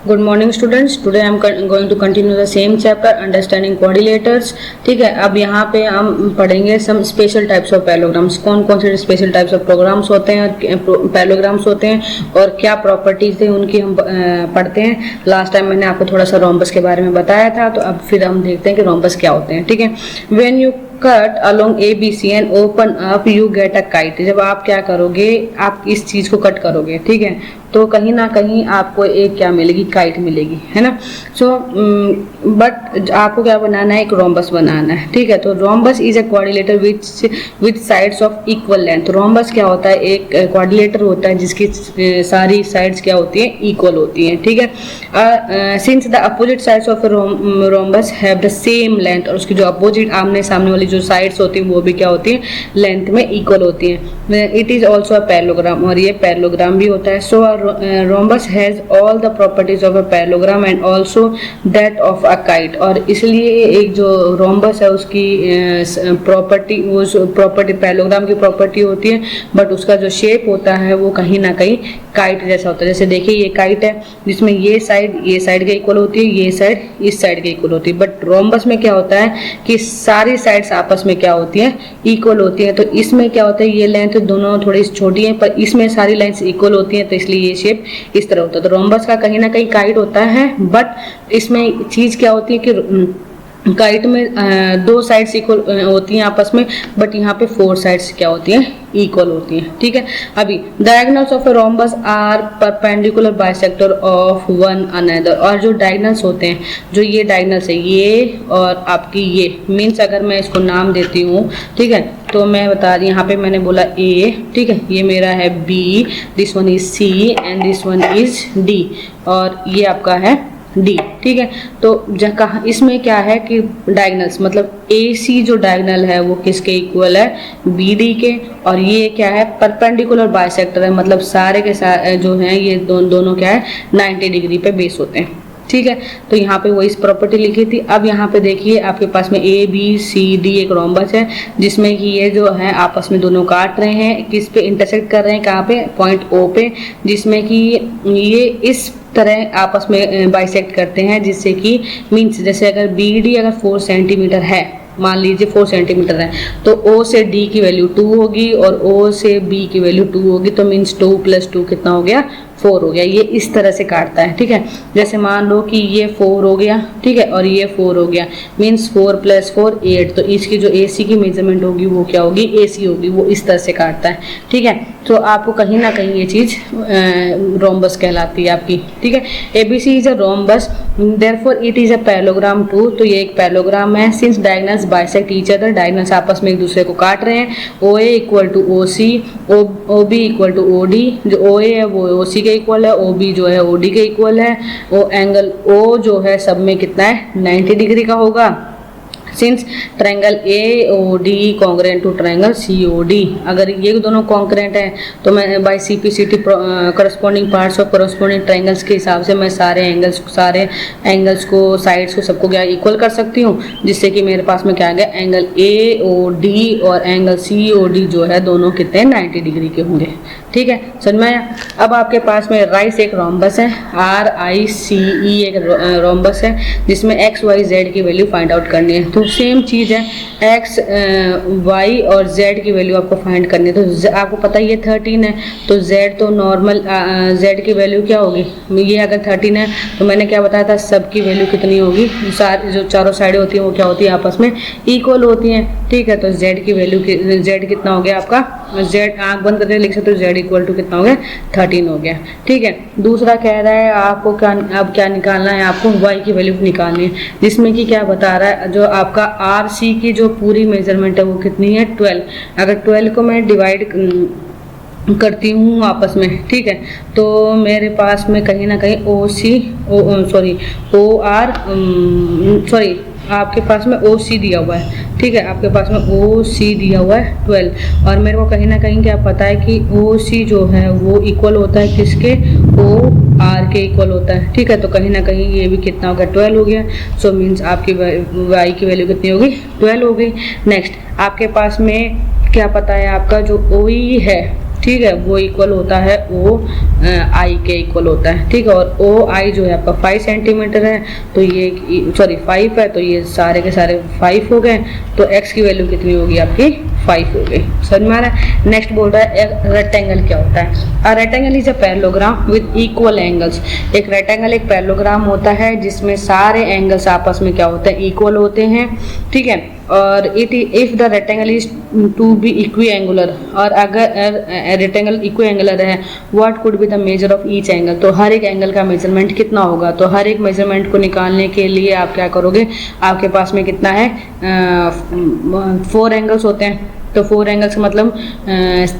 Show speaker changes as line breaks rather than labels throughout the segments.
Good morning students, today I am going to continue the same chapter understanding quadrilaterals. ठीक है, अब यहाँ पे हम पढ़ेंगे some special types of parallelograms. कौन कौन से स्पेशल टाइप्स ऑफ प्रोग्राम्स होते हैं, पैरेललोग्राम्स होते हैं और क्या प्रॉपर्टीज है उनकी हम पढ़ते हैं। लास्ट टाइम मैंने आपको थोड़ा सा रोम्बस के बारे में बताया था, तो अब फिर हम देखते हैं कि रोम्बस क्या होते हैं। ठीक है, when you cut along ABC and open up you get a kite. जब आप क्या करोगे, आप इस चीज को कट करोगे, ठीक है, तो कहीं ना कहीं आपको एक क्या मिलेगी, काइट मिलेगी, है ना। सो बट आपको क्या बनाना है, एक रोम्बस बनाना है। ठीक है, तो rhombus is a quadrilateral with sides of equal length. Rhombus क्या होता है, एक क्वाड्रिलेटर होता है जिसकी सारी साइड्स क्या होती हैं, इक्वल होती हैं। ठीक है, since the opposite sides of rhombus have the same length, और उसकी जो अपोजिट आमने सामने वाली जो साइड्स होती हैं वो भी क्या होती हैं, लेंथ में इक्वल होती हैं। It is also a parallelogram, और ये पैरेललोग्राम भी होता है। So rhombus has all the properties of a parallelogram and also that of a kite. और इसलिए एक जो रोम्बस है उसकी प्रॉपर्टी, वो प्रॉपर्टी पैरेललोग्राम की प्रॉपर्टी होती है, बट उसका जो शेप होता है वो कहीं ना कहीं काइट जैसा होता है। जैसे देखिए ये काइट है जिसमें ये साइड के इक्वल होती है, ये साइड इस साइड के इक्वल होती है, बट रोम्बस में क्या होता है कि सारी साइड्स आपस में क्या होती है, इक्वल होती है। तो इसमें क्या होता है, ये लेंथ दोनों थोड़ी छोटी है पर इसमें सारी लाइंस इक्वल होती हैं, तो इसलिए ये शेप इस तरह होता है। तो रोम्बस का कहीं ना कहीं काइट होता है, बट इसमें चीज क्या होती है कि काइट में दो साइड्स इक्वल होती हैं आपस में, बट यहाँ पे फोर साइड्स क्या होती हैं, इक्वल होती हैं। ठीक है, अभी diagonals of a rhombus are perpendicular bisector of one another. और जो डायगोनल्स होते हैं, जो ये डायगोनल्स है, ये और आपकी ये मीन्स अगर मैं इसको नाम देती हूँ, ठीक है, तो मैं बता रही, यहाँ पे मैंने बोला A, ठीक है, ये मेरा है B, this one is C and this one is D, और ये आपका है D। ठीक है, तो कहा इसमें क्या है कि डायगोनल्स मतलब AC जो डायगोनल है वो किसके इक्वल है, BD के, और ये क्या है, परपेंडिकुलर बाइसेक्टर है, मतलब सारे के सारे जो हैं ये दोनों क्या है, 90 डिग्री पे बेस होते हैं। ठीक है, तो यहाँ पे वो इस प्रॉपर्टी लिखी थी। अब यहाँ पे देखिए आपके पास में ABCD एक रोम्बस है जिसमें कि ये जो है आपस में दोनों काट रहे हैं, किस पे इंटरसेक्ट कर रहे हैं, कहाँ पे, पॉइंट O पे, जिसमें कि ये इस तरह आपस में बाइसेक्ट करते हैं, जिससे कि मीन्स जैसे अगर BD अगर 4 सेंटीमीटर है, मान लीजिए 4 सेंटीमीटर है, तो O से D की वैल्यू 2 होगी और O से B की वैल्यू 2 होगी, तो मीन्स 2 + 2 कितना हो गया, 4 हो गया। ये इस तरह से काटता है। ठीक है, जैसे मान लो कि ये 4 हो गया, ठीक है, और ये 4 हो गया, मीन्स 4 + 4 8, तो इसकी जो AC की मेजरमेंट होगी वो क्या होगी, AC होगी, वो इस तरह से काटता है। ठीक है, तो आपको कहीं ना कहीं ये चीज रोम्बस कहलाती है आपकी। ठीक है, ABC is a rhombus, therefore it is a parallelogram too. तो ये एक पैरेललोग्राम है, since diagonals bisect each other, diagonals आपस में एक दूसरे को काट रहे हैं। OA = OC, OB = OD, जो OA है वो OC के इक्वल है, OB जो है OD के इक्वल है, वो एंगल O जो है सब में कितना है, 90 डिग्री का होगा। Since triangle AOD congruent to triangle COD, अगर ये दोनों कॉन्ग्रेंट है तो मैं by CPCT corresponding parts of corresponding triangles के हिसाब से मैं सारे एंगल्स को साइड्स को सबको क्या इक्वल कर सकती हूँ, जिससे कि मेरे पास में क्या आ गया, एंगल AOD और एंगल COD जो है दोनों कितने 90 डिग्री के होंगे। ठीक है, समझ में आया। अब आपके पास में राइस एक रोम्बस है, RICE एक रोम्बस है जिसमें XYZ की वैल्यू फाइंड आउट करनी है। तो सेम चीज है, X Y और Z की वैल्यू आपको फाइंड करनी है। तो आपको पता है ये 13 है, तो Z तो नॉर्मल Z की वैल्यू क्या होगी, ये अगर 13 है तो मैंने क्या बताया था, सब की वैल्यू कितनी होगी, जो चारों साइडें होती हैं वो क्या होती है, आपस में इक्वल होती हैं। ठीक है, तो Z की वैल्यू Z कितना हो गया आपका, Z आंख बंद करके लिख सकते हो, Z = कितना हो गया, 13 हो गया। ठीक है, दूसरा कह रहा है आपको क्या निकालना है, आपको Y की वैल्यू निकालनी है, जिसमें कि क्या बता रहा है, जो आपका RC की जो पूरी मेजरमेंट है वो कितनी है, 12। अगर 12 को मैं डिवाइड करती हूँ आपस में, ठीक है, तो मेरे पास में कहीं ना कहीं आपके पास में OC दिया हुआ है। ठीक है, आपके पास में OC दिया हुआ है 12, और मेरे को कहीं ना कहीं क्या पता है कि OC जो है वो इक्वल होता है किसके, OR के इक्वल होता है। ठीक है, तो कहीं ना कहीं ये भी कितना हो गया, 12 हो गया। सो मीन्स आपकी Y की वैल्यू कितनी होगी, 12 हो गई। नेक्स्ट आपके पास में क्या पता है, आपका जो OE है, ठीक है, वो इक्वल होता है ओ आई के इक्वल होता है, ठीक है। और ओ आई जो है आपका 5 सेंटीमीटर है, तो ये 5 है, तो ये सारे के सारे 5 हो गए, तो एक्स की वैल्यू कितनी होगी आपकी 5 हो गई। समझ में आ रहा है। नेक्स्ट बोल रहा है रेक्टेंगल क्या होता है। अ rectangle is a parallelogram with equal angles. एक रेक्टेंगल एक पैरेललोग्राम होता है जिसमें सारे एंगल्स आपस में क्या होते हैं, इक्वल होते हैं, ठीक है। और if the rectangle is to be equiangular, और अगर रेक्टेंगल इक्वी एंगुलर है, what could be the measure of each angle, तो हर एक एंगल का मेजरमेंट कितना होगा। तो हर एक मेजरमेंट को निकालने के लिए आप क्या करोगे, आपके पास में कितना है 4 एंगल्स होते हैं, तो 4 एंगल्स का मतलब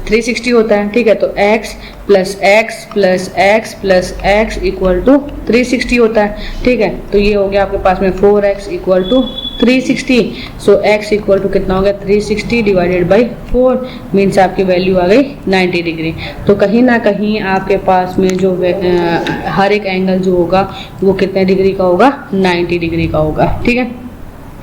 360 होता है, ठीक है। तो x plus x plus x plus x equal to 360 होता है, ठीक है। तो ये हो गया आपके पास में 4x equal to 360। So x equal to कितना हो गया 360 डिवाइडेड बाई 4, मीन्स आपकी वैल्यू आ गई 90 डिग्री। तो कहीं ना कहीं आपके पास में जो हर एक एंगल जो होगा वो कितने डिग्री का होगा, 90 डिग्री का होगा, ठीक है।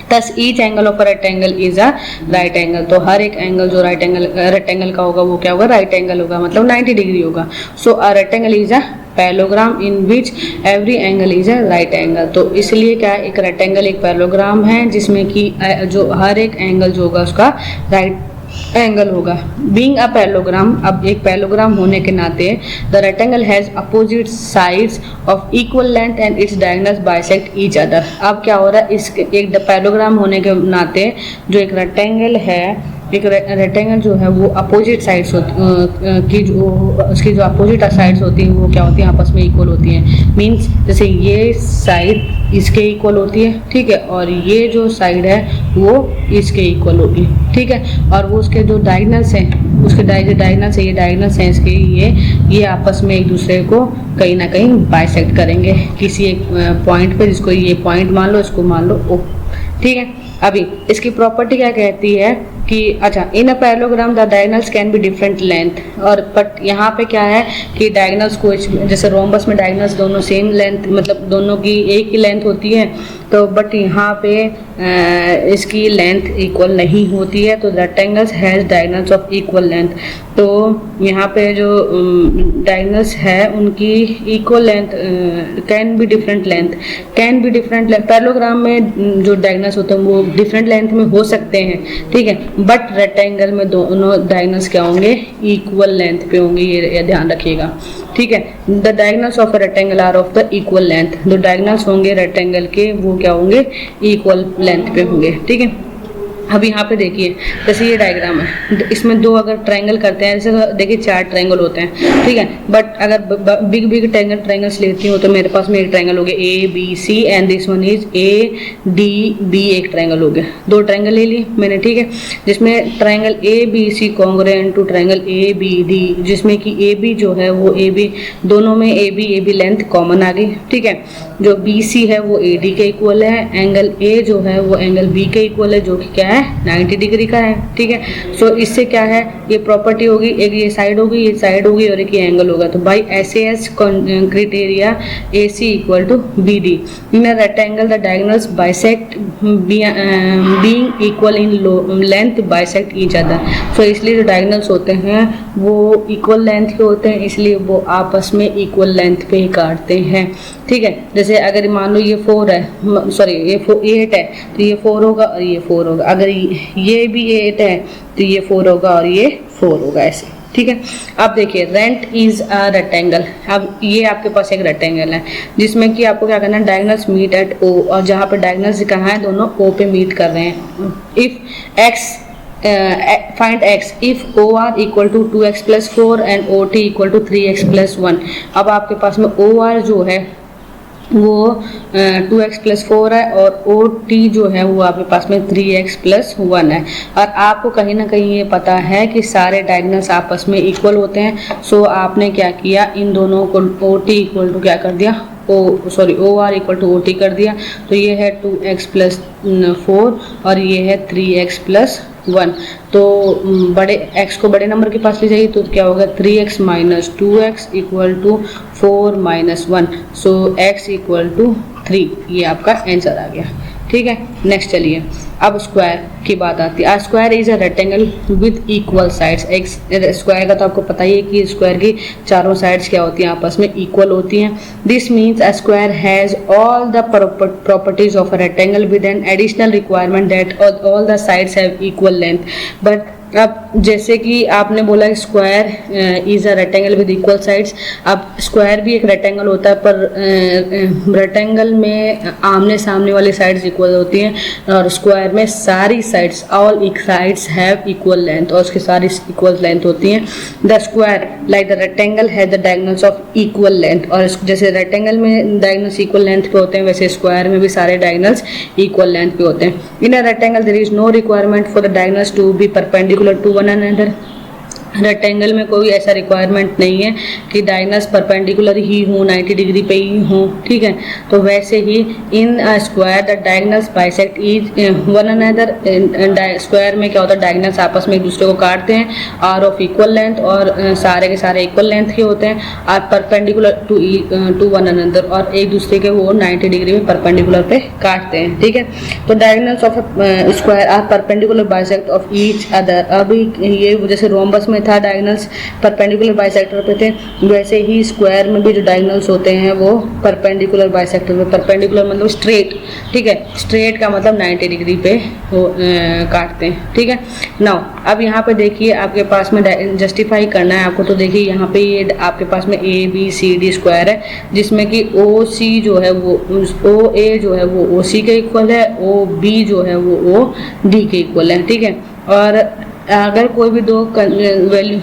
Thus each angle of a rectangle is a right angle। तो हर एक एंगल जो रेक्टेंगल का होगा वो क्या होगा, राइट एंगल होगा, मतलब 90 डिग्री होगा। So a rectangle is a parallelogram in which every angle is a right angle. तो इसलिए क्या है, एक रेक्टेंगल एक पैरेललोग्राम है जिसमें कि जो हर एक एंगल जो होगा उसका राइट एंगल होगा। बीइंग अ पैरेललोग्राम, अब एक पैरेललोग्राम होने के नाते the rectangle has opposite sides of equal length and it's diagonals bisect each other. अब क्या हो रहा है, इस एक पैरेललोग्राम होने के नाते जो एक रेक्टेंगल है, एक रेक्टेंगल जो है वो अपोजिट साइड्स की जो उसकी जो अपोजिट साइड्स होती हैं वो क्या होती हैं, आपस में इक्वल होती हैं। मींस जैसे ये साइड इसके इक्वल होती है, ठीक है, और ये जो साइड है वो इसके इक्वल होगी, ठीक है। और वो उसके जो डायगोनल्स हैं, उसके डायगोनल्स है, ये डायगोनल्स हैं इसके, ये आपस में एक दूसरे को कहीं ना कहीं बाइसेक्ट करेंगे किसी एक पॉइंट पे, जिसको ये पॉइंट मान लो, इसको मान लो ओ, ठीक है। अभी इसकी प्रॉपर्टी क्या कहती है कि अच्छा, in a parallelogram the diagonals can be different length, और बट यहाँ पे क्या है कि डायगोनल्स को जैसे रोम्बस में डायगोनल्स दोनों सेम लेंथ, मतलब दोनों की एक ही लेंथ होती है, तो बट यहाँ पे इसकी लेंथ इक्वल नहीं होती है, तो rectangles has diagonals of equal length. तो यहाँ पे जो डायगोनल्स है उनकी equal length can be different length, can be different length. Parallelogram में जो डायगोनल्स होते हैं वो डिफरेंट लेंथ में हो सकते हैं, ठीक है, बट रेक्टेंगल में दोनों डायगोनल्स क्या होंगे, इक्वल लेंथ पे होंगे, ये ध्यान रखिएगा, ठीक है। The diagonals of a rectangle are of the equal length, जो डायगोनल्स होंगे रेक्टेंगल के वो क्या होंगे, इक्वल लेंथ पे होंगे, ठीक है। अब यहाँ पे देखिए, जैसे ये डायग्राम है, इसमें दो अगर ट्रायंगल करते हैं, जैसे देखिए 4 ट्रायंगल होते हैं, ठीक है, बट अगर बिग ट्रायंगल्स लेती हूँ तो मेरे पास में एक ट्रायंगल हो गया A B C and this one is A D B, एक ट्रायंगल हो गया, 2 ट्रायंगल ले लिए मैंने, ठीक है, जिसमें triangle A B C congruent to triangle A B D, जिसमें कि ए बी जो है वो ए बी, दोनों में ए बी लेंथ कॉमन आ गई, ठीक है। जो बी सी है वो ए डी के इक्वल है, एंगल ए जो है वो एंगल बी के इक्वल है, जो कि क्या है 90 डिग्री का है, ठीक है। सो इससे क्या है, ये प्रॉपर्टी होगी, एक ये साइड होगी, ये साइड होगी, और एक ये एंगल होगा। तो by SAS criteria AC equal to BD in a rectangle the diagonals bisect being equal in length bisect each other. So इसलिए जो डायगोनल्स होते हैं वो इक्वल लेंथ के होते हैं, इसलिए वो आपस में इक्वल लेंथ पे ही काटते हैं, ठीक है। जैसे अगर मान लो ये 4 है, सॉरी ये 8 है, तो ये 4 होगा और ये 4 होगा, अगर ये भी 8 है तो ये 4 होगा और ये 4 होगा, ऐसे, ठीक है। अब देखिए रेंट इज अ रेक्टेंगल, अब ये आपके पास एक रेक्टेंगल है जिसमें कि आपको क्या करना है, डायगोनल्स मीट एट O, और जहाँ पर डायगोनल्स कहाँ है, दोनों O पे मीट कर रहे हैं। If x find x if OR equal to 2x plus 4 and OT equal to 3x plus 1। अब आपके पास में OR जो है वो 2x प्लस 4 है, और OT जो है वो आपके पास में 3x प्लस 1 है, और आपको कहीं ना कहीं ये पता है कि सारे डायगोनल्स आपस में इक्वल होते हैं। सो आपने क्या किया, इन दोनों को OT इक्वल टू क्या कर दिया, OR इक्वल टू OT कर दिया। तो ये है 2x प्लस 4 और ये है 3x प्लस 1। तो बड़े x को बड़े नंबर के पास ले जाइए तो क्या होगा, 3x minus 2x equal to 4 minus 1। So x equal to 3, ये आपका आंसर आ गया, ठीक है। नेक्स्ट चलिए, अब स्क्वायर की बात आती है। Square is a rectangle with equal sides. एक स्क्वायर का तो आपको पता ही है कि स्क्वायर की चारों साइड्स क्या होती हैं, आपस में इक्वल होती हैं। This means a square has all the properties of a rectangle with an additional requirement that all the sides have equal length. But अब जैसे कि आपने बोला square is a rectangle with equal sides. अब square भी एक rectangle होता है, पर रेक्टेंगल में आमने सामने वाली साइड्स इक्वल होती हैं, और स्क्वायर में सारी sides all sides have equal length, और उसकी सारी इक्वल लेंथ होती हैं। The square like the rectangle has the diagonals of equal length. और जैसे रेक्टेंगल में डायगोनल्स इक्वल लेंथ पे होते हैं, वैसे स्क्वायर में भी सारे डायगोनल्स इक्वल लेंथ पे होते हैं। In a rectangle there is no requirement for the diagonals to be perpendicular to one another. Rectangle में कोई ऐसा रिक्वायरमेंट नहीं है कि डायगोनल्स परपेंडिकुलर ही हो, 90 डिग्री पे ही हो, ठीक है। तो वैसे ही in square the diagonals bisect each one another. Square में क्या होता है, डायगोनल्स आपस में एक दूसरे को काटते हैं, आर ऑफ इक्वल लेंथ, और सारे के सारे इक्वल लेंथ के होते हैं, are perpendicular to one another, और एक दूसरे के वो 90 डिग्री में परपेंडिकुलर पे काटते हैं, ठीक है। तो diagonals of square are perpendicular bisect of each other. अब ये जैसे रोम्बस में था डायगोनल्स परपेंडिकुलर बाइसेक्टर पे थे, वैसे ही स्क्वायर में भी जो डायगोनल्स होते हैं वो परपेंडिकुलर बाइसेक्टर पे। परपेंडिकुलर मतलब स्ट्रेट, ठीक है। स्ट्रेट का मतलब 90 डिग्री पे वो काटते हैं, ठीक है। नाउ अब यहाँ पे देखिए, आपके पास में जस्टिफाई करना है आपको। तो देखिए यहाँ पे ये आपके पास में A B C D square है, जिसमें कि ओ सी जो है वो ओ ए जो है वो ओ सी के इक्वल है, ओ बी जो है वो ओ डी के इक्वल है, ठीक है। और अगर कोई भी दो वैल्यू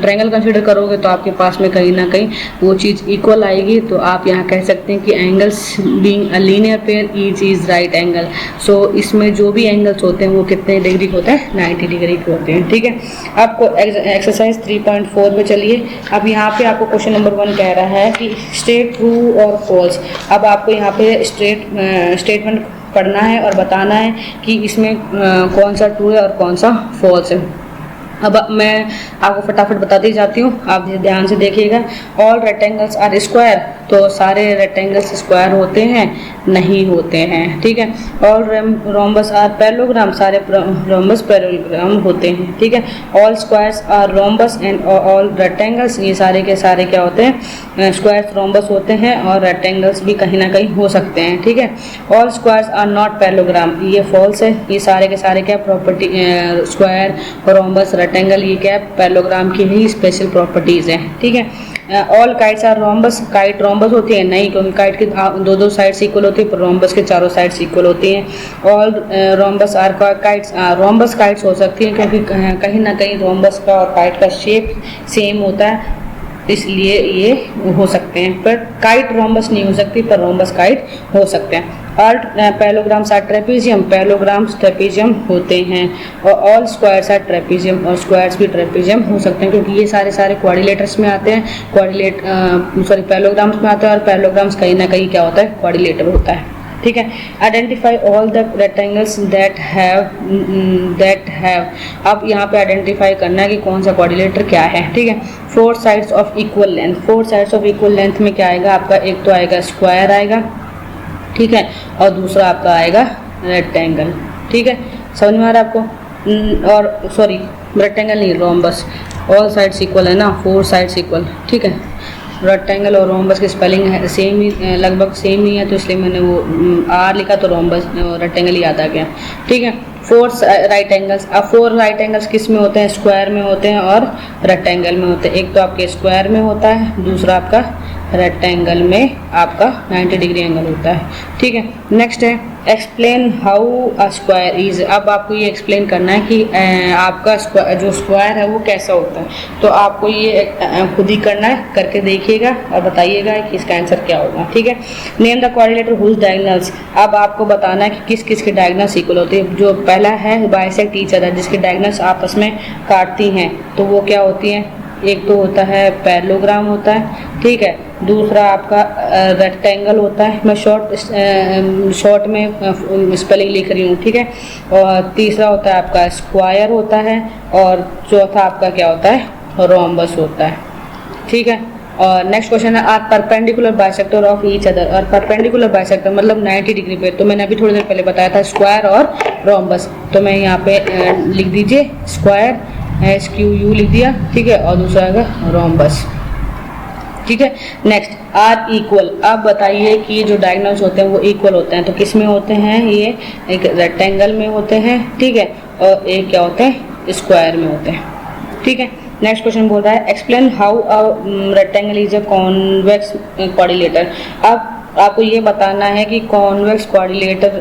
ट्रायंगल कंसीडर करोगे तो आपके पास में कहीं ना कहीं वो चीज़ इक्वल आएगी। तो आप यहाँ कह सकते हैं कि angles being a linear pair each is right angle. So इसमें जो भी एंगल्स होते हैं वो कितने डिग्री के होते हैं, 90 डिग्री के होते हैं, ठीक है। आपको एक्सरसाइज 3.4 पे चलिए। अब यहाँ पे आपको क्वेश्चन नंबर 1 कह रहा है कि स्टेट ट्रू और फॉल्स। अब आपको यहाँ पे स्टेटमेंट पढ़ना है और बताना है कि इसमें कौन सा ट्रू है और कौन सा फॉल्स है। अब मैं आपको फटाफट बताती जाती हूँ, आप ध्यान से देखिएगा। ऑल रेक्टेंगल्स आर स्क्वायर, तो सारे रेक्टेंगल्स स्क्वायर होते हैं, नहीं होते हैं, ठीक है। ऑल रोम्बस आर पैरेललोग्राम, सारे रोम्बस पैरेललोग्राम होते हैं, ठीक है। All squares are rhombus and all rectangles, ये सारे के सारे क्या होते हैं, स्क्वायर्स रोम्बस होते हैं, और रेक्टेंगल्स भी कहीं ना कहीं हो सकते हैं, ठीक है। All squares are not parallelogram, ये फॉल्स है। ये सारे के सारे क्या प्रॉपर्टी, स्क्वायर रोम्बस रेक्टेंगल ये क्या पैरेललोग्राम की ही स्पेशल प्रॉपर्टीज हैं, ठीक है। All kites are rhombus, kite rhombus होती है नहीं, क्योंकि काइट की दो साइड्स इक्वल होती है, पर रोम्बस के चारों साइड्स इक्वल होती हैं। All rhombus are kites, rhombus kites हो सकती हैं क्योंकि कहीं ना कहीं रोम्बस का और काइट का शेप सेम होता है, इसलिए ये हो सकते हैं। पर काइट रोम्बस नहीं हो सकती, पर रोम्बस काइट हो सकते हैं। All parallelograms are trapezium, parallelograms trapezium होते हैं। और ऑल स्क्वायर्स आर ट्रेपेजियम, और स्क्वायर्स भी ट्रेपेजियम हो सकते हैं, क्योंकि ये सारे सारे क्वाड्रिलेटर्स में आते हैं, पैरेललोग्राम्स में आते हैं, और पैरेललोग्राम्स कहीं ना कहीं क्या होता है, क्वाड्रिलेटर होता है, ठीक है। Identify all the rectangles that have. अब यहाँ पे आइडेंटिफाई करना है कि कौन सा क्वाड्रिलेटर क्या है, ठीक है। 4 sides of equal length, 4 sides of equal length में क्या आएगा आपका, एक तो आएगा स्क्वायर आएगा, ठीक है, और दूसरा आपका आएगा रेक्टेंगल, ठीक है। समझ में आ रहा है आपको। और सॉरी, रेक्टेंगल नहीं, रोम्बस। ऑल साइड्स इक्वल है ना, 4 साइड्स इक्वल, ठीक है। रेक्टेंगल और रोम्बस की स्पेलिंग है सेम ही, लगभग सेम ही है, तो इसलिए मैंने वो आर लिखा तो रोम्बस रेक्टेंगल याद आ गया, ठीक है। 4 राइट एंगल्स। अब 4 राइट एंगल्स किस में होते हैं, स्क्वायर में होते हैं और रेक्टेंगल में होते हैं। एक तो आपके स्क्वायर में होता है, दूसरा आपका रेक्टेंगल में आपका 90 डिग्री एंगल होता है, ठीक है। नेक्स्ट है explain how a square is. अब आपको ये एक्सप्लेन करना है कि आपका जो स्क्वायर है वो कैसा होता है। तो आपको ये खुद ही करना है, करके देखिएगा और बताइएगा कि इसका आंसर क्या होगा, ठीक है। Name the quadrilateral whose diagonals. अब आपको बताना है कि किस किस के डायगोनल्स इक्वल होते हैं। जो पहला है बाइसेक्ट ईच अदर, जिसके डायगोनल्स आपस में काटती हैं, तो वो क्या होती हैं, एक तो होता है पैरेललोग्राम होता है, ठीक है। दूसरा आपका रेक्टेंगल होता है, मैं शॉर्ट में स्पेलिंग लिख रही हूँ, ठीक है। और तीसरा होता है आपका स्क्वायर होता है, और चौथा आपका क्या होता है, रोम्बस होता है, ठीक है। और नेक्स्ट क्वेश्चन है are perpendicular bisector of each other. और परपेंडिकुलर बाइसेक्टर मतलब 90 डिग्री पे, तो मैंने अभी थोड़ी देर पहले बताया था स्क्वायर और रोम्बस। तो मैं यहाँ पे लिख दीजिए स्क्वायर, SQU लिख दिया, ठीक है, और दूसरा आएगा रोम्बस, ठीक है। Next are equal. अब बताइए कि जो डायगोनल्स होते हैं वो इक्वल होते हैं, तो किस में होते हैं? ये एक रेक्टेंगल में होते हैं, ठीक है, और एक क्या होते हैं? स्क्वायर में होते हैं, ठीक है। नेक्स्ट क्वेश्चन बोल रहा है explain how a rectangle is a convex quadrilateral. अब आपको ये बताना है कि कॉन्वेक्स क्वाड्रिलेटर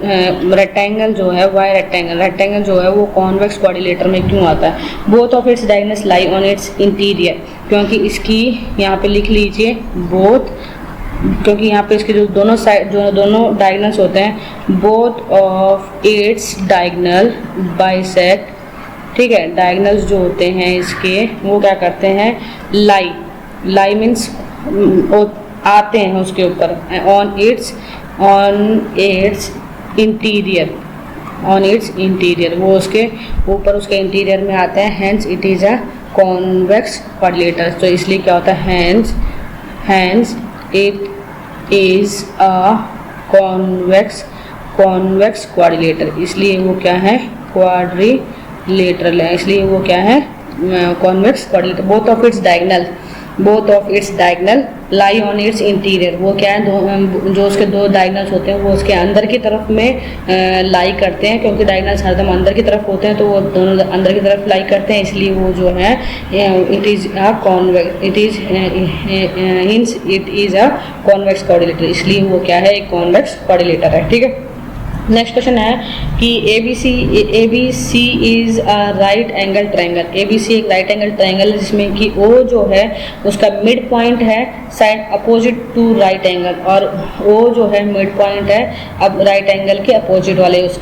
रेक्टेंगल जो है, वाई रेक्टेंगल जो है वो कॉन्वेक्स क्वाड्रिलेटर में क्यों आता है? Both of its diagonals lie on it's interior, क्योंकि इसकी यहाँ पे लिख लीजिए बोथ, क्योंकि यहाँ पे इसके जो दोनों साइड जो दोनों डायगोनल्स होते हैं, both of its diagonal bisect, ठीक है। डायगोनल्स जो होते हैं इसके वो क्या करते हैं? लाई मीन्स आते हैं उसके ऊपर, ऑन इट्स इंटीरियर, वो उसके ऊपर उसके इंटीरियर में आते हैं, hence it is a convex quadrilateral. तो इसलिए क्या होता है? Hence it is a convex quadrilateral, इसलिए वो क्या है? क्वाड्रिलेटरल है, इसलिए वो क्या है? Convex quadrilateral. Both of its diagonal lie on it's interior, वो क्या है? जो उसके दो डायगोनल्स होते हैं वो उसके अंदर की तरफ में लाई करते हैं, क्योंकि डायगोनल्स हरदम अंदर की तरफ होते हैं, तो वो दोनों अंदर की तरफ लाई करते हैं, इसलिए वो जो है it is a convex quadrilateral, इसलिए वो क्या है? एक कॉन्वेक्स क्वाड्रिलेटर है, ठीक है। नेक्स्ट क्वेश्चन है कि ABC is a right angle triangle. ABC एक राइट एंगल ट्रायंगल है जिसमें कि O जो है उसका मिड पॉइंट है side opposite to right angle, और O जो है मिड पॉइंट है अब राइट एंगल के अपोजिट वाले उस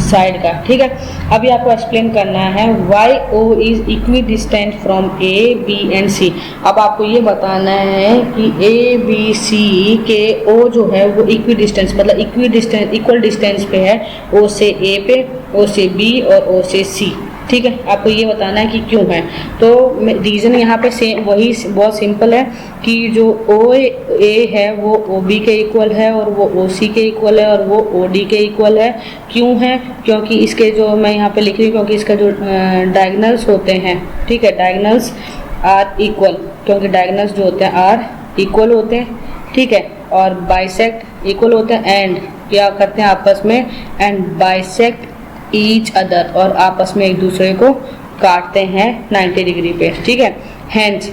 साइड का, ठीक है। अभी आपको एक्सप्लेन करना है why O is equidistant from A, B and C। अब आपको ये बताना है कि ABC के O जो है वो इक्वी डिस्टेंस मतलब इक्वल डिस्टेंस पे है, O से A पे, O से B और O से C, ठीक है। आपको ये बताना है कि क्यों है। तो रीज़न यहाँ पे सेम वही बहुत सिंपल है कि जो OA है वो OB के इक्वल है, और वो OC के इक्वल है, और वो OD के इक्वल है। क्यों है? क्योंकि इसके जो मैं यहाँ पे लिख रही हूँ, क्योंकि इसका जो डायगोनल्स होते हैं, ठीक है, डायगोनल्स आर इक्वल, क्योंकि डायगोनल्स जो होते हैं आर इक्वल होते हैं, ठीक है, और बाइसेक्ट इक्वल होते हैं, एंड क्या करते हैं आपस में? एंड बाइसेक्ट ईच अदर, और आपस में एक दूसरे को काटते हैं 90 डिग्री पे, ठीक है। हैंस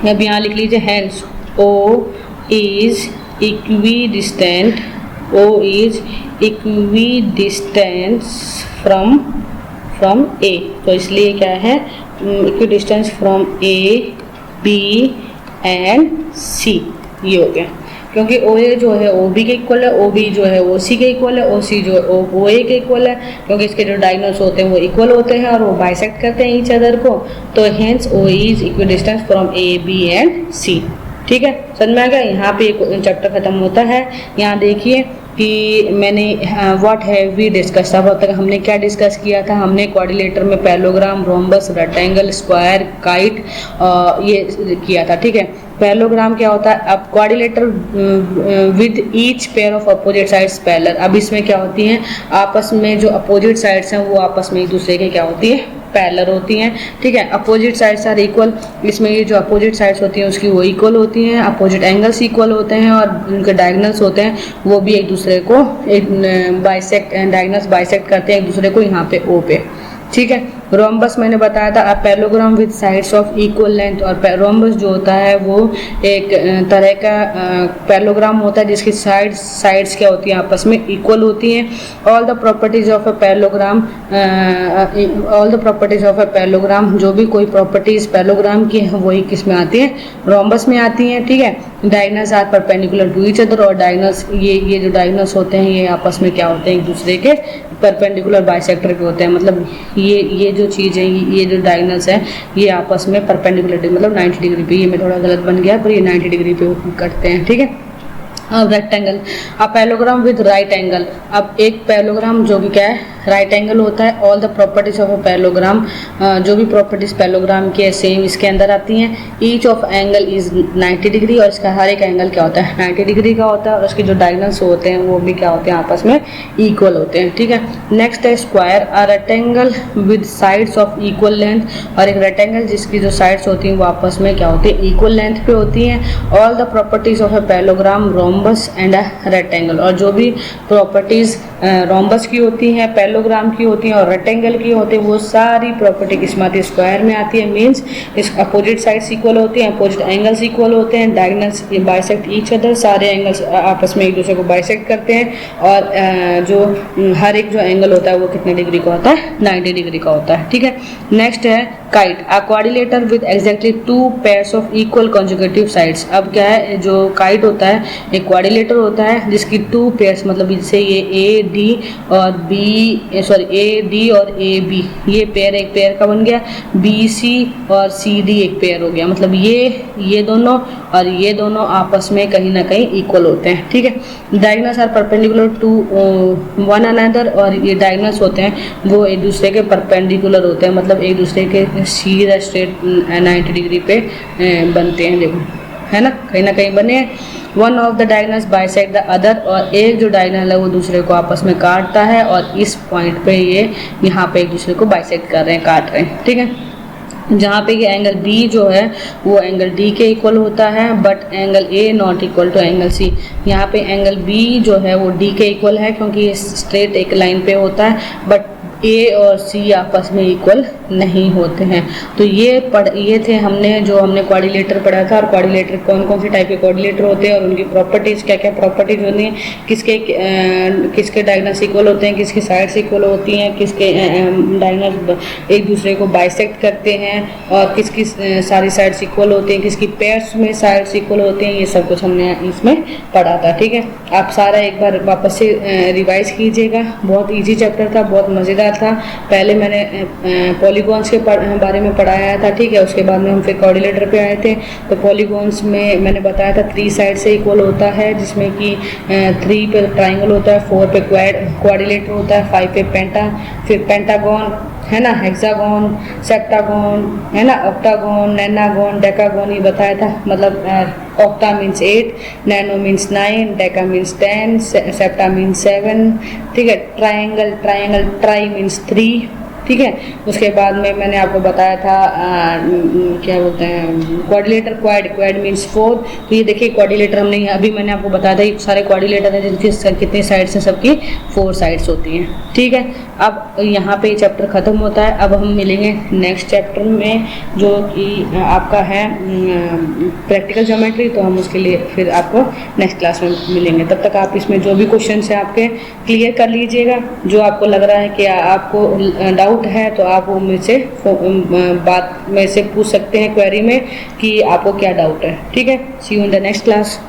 अब यहाँ लिख लीजिए hence O is equidistance from A, तो इसलिए क्या है? Equidistance from A, B and C, ये हो गया। क्योंकि OA जो है OB के इक्वल है, OB जो है OC के इक्वल है, OC जो है OA के इक्वल है, क्योंकि इसके जो डायगोनल्स होते हैं वो इक्वल होते हैं और वो बाइसेक्ट करते हैं ईच अदर को। तो hence O is equidistance from A, B and C, ठीक है। समझ में आ गया? यहाँ पे एक चैप्टर खत्म होता है। यहाँ देखिए कि मैंने व्हाट हैव वी डिस्कस, अब तक हमने क्या डिस्कस किया था? हमने क्वाड्रिलेटर में parallelogram, rhombus, rectangle, square, kite ये किया था, ठीक है। पैरेललोग्राम क्या होता है? अब quadrilateral with each pair of opposite sides parallel. अब इसमें क्या होती हैं? आपस में जो अपोजिट साइड्स हैं वो आपस में एक दूसरे के क्या होती है? पैरेलल होती हैं, ठीक है। अपोजिट साइड्स आर इक्वल, इसमें ये जो अपोजिट साइड्स होती हैं उसकी वो इक्वल होती हैं, अपोजिट एंगल्स इक्वल होते हैं, और उनके डायगोनल्स होते हैं वो भी एक दूसरे को डायगोनल्स बाइसेक्ट करते हैं एक दूसरे को यहाँ पे O पे, ठीक है। रोम्बस मैंने बताया था parallelogram with sides of equal length, और रोम्बस जो होता है वो एक तरह का पैरेललोग्राम होता है जिसकी साइड्स क्या होती हैं? आपस में इक्वल होती हैं। All the properties of a parallelogram, जो भी कोई प्रॉपर्टीज पैरेललोग्राम की है वही किस में आती है? रोम्बस में आती हैं, ठीक है। Diagonals are perpendicular to each other, और डायगोनल्स ये जो डायगोनल्स होते हैं ये आपस में क्या होते हैं? एक दूसरे के परपेंडिकुलर बाइसेक्टर के होते हैं। मतलब ये जो चीज़ है, ये जो डायगोनल्स है ये आपस में परपेंडिकुलर मतलब 90 डिग्री पे, ये मैं थोड़ा गलत बन गया पर ये 90 डिग्री पे करते हैं, ठीक है। अब रेक्टेंगल, अब पैरेललोग्राम विद राइट एंगल। अब एक पैरेललोग्राम जो कि क्या है? राइट एंगल होता है। All the properties of a parallelogram, जो भी प्रॉपर्टीज पैरेललोग्राम के सेम इसके अंदर आती हैं। Each of angle is 90 degree, और इसका हर एक एंगल क्या होता है 90 डिग्री का होता है, और उसके जो डायगोनल्स होते हैं वो भी क्या होते हैं आपस में इक्वल होते हैं, ठीक है। नेक्स्ट है square, a rectangle with sides of equal length, और एक रेक्टेंगल जिसकी जो साइड्स होती हैं वो आपस में क्या होती है इक्वल लेंथ पे होती हैं। All the properties of a parallelogram, rhombus and a rectangle, और जो भी प्रॉपर्टीज रोम्बस की होती हैं, पैरेललोग्राम की होती हैं और रेक्टेंगल की होती है, वो सारी प्रॉपर्टी किसमें आती है स्क्वायर में आती है। मीन्स इस अपोजिट साइड्स इक्वल होती हैं, अपोजिट एंगल्स इक्वल होते हैं, डायगोनल्स बाइसेक्ट ईच अदर, सारे एंगल्स आपस में एक दूसरे को बाइसेक्ट करते हैं, और जो हर एक जो एंगल होता है वो कितने डिग्री का होता है 90 डिग्री का होता है, ठीक है। नेक्स्ट है kite, a quadrilateral with exactly 2 pairs of equal consecutive sides. अब क्या है जो काइट होता है एक क्वाड्रिलेटर होता है जिसकी 2 पेयर्स, मतलब जैसे ये ए डी और बी, सॉरी ए डी और ए बी, ये पेयर एक पेयर का बन गया, बी सी और सी डी एक पेयर हो गया, मतलब ये दोनों और ये दोनों आपस में कहीं ना कहीं इक्वल होते हैं, ठीक है। Diagonals are perpendicular to one another, और ये डायगोनल्स होते हैं वो एक दूसरे के परपेंडिकुलर होते हैं, मतलब एक दूसरे के सीधा स्ट्रेट 90 डिग्री पे बनते हैं, देखो है ना कहीं बने हैं। One of the diagonals bisect the other, और एक जो डायगोनल है वो दूसरे को आपस में काटता है, और इस पॉइंट पे ये यहाँ पे एक दूसरे को बाइसेक्ट कर रहे हैं, काट रहे हैं, ठीक है। जहाँ पे ये एंगल B जो है वो एंगल D के इक्वल होता है, but angle A not equal to angle C। यहाँ पे एंगल B जो है वो D के इक्वल है क्योंकि ये स्ट्रेट एक लाइन पे होता है, बट A और C आपस में इक्वल नहीं होते हैं। तो ये थे हमने क्वाड्रिलेटर पढ़ा था, और क्वाड्रिलेटर कौन कौन से टाइप के क्वाड्रिलेटर होते हैं और उनकी प्रॉपर्टीज़ क्या क्या प्रॉपर्टीज़ होती हैं, किसके डायगोनल्स इक्वल होते हैं, किसकी साइड्स इक्वल होती हैं, किसके डायगोनल्स एक दूसरे को बाइसेक्ट करते हैं, और किसकी सारी साइड्स इक्वल होती हैं, किसकी पेयर्स में साइड्स इक्वल होती हैं, ये सब कुछ हमने इसमें पढ़ा था, ठीक है। आप सारा एक बार वापस से रिवाइज कीजिएगा, बहुत ईजी चैप्टर था, बहुत मज़ेदार था। पहले मैंने पॉलीगॉन्स के बारे में पढ़ाया था, ठीक है, उसके बाद में हम फिर क्वाड्रिलेटर पे आए थे। तो पॉलीगॉन्स में मैंने बताया था 3 साइड से इक्वल होता है, जिसमें कि 3 पे ट्राइंगल होता है, 4 पे क्वाड्रिलेटर होता है, 5 पे फिर पेंटागन है ना, हेक्सागोन, सेप्टागोन है ना, ऑक्टागोन, नैनागोन, डेकागोन, ये बताया था। मतलब octa means 8, nano means 9, Deka means 10, septa means 7, ठीक है। ट्राई मीन्स 3, ठीक है। उसके बाद में मैंने आपको बताया था क्या बोलते हैं क्वाड्रिलेटर, क्वाड मीन्स 4। तो ये देखिए क्वाड्रिलेटर हमने अभी मैंने आपको बताया था, ये सारे क्वाड्रिलेटर हैं जिनकी कितनी साइड्स हैं, सबकी 4 साइड्स होती हैं, ठीक है। अब यहाँ पे ये चैप्टर ख़त्म होता है। अब हम मिलेंगे नेक्स्ट चैप्टर में जो कि आपका है प्रैक्टिकल ज्योमेट्री, तो हम उसके लिए फिर आपको नेक्स्ट क्लास में मिलेंगे। तब तक आप इसमें जो भी क्वेश्चन हैं आपके क्लियर कर लीजिएगा। जो आपको लग रहा है कि आपको डाउट है तो आप वो मुझसे बात में से पूछ सकते हैं क्वेरी में कि आपको क्या डाउट है, ठीक है। See you in the next class.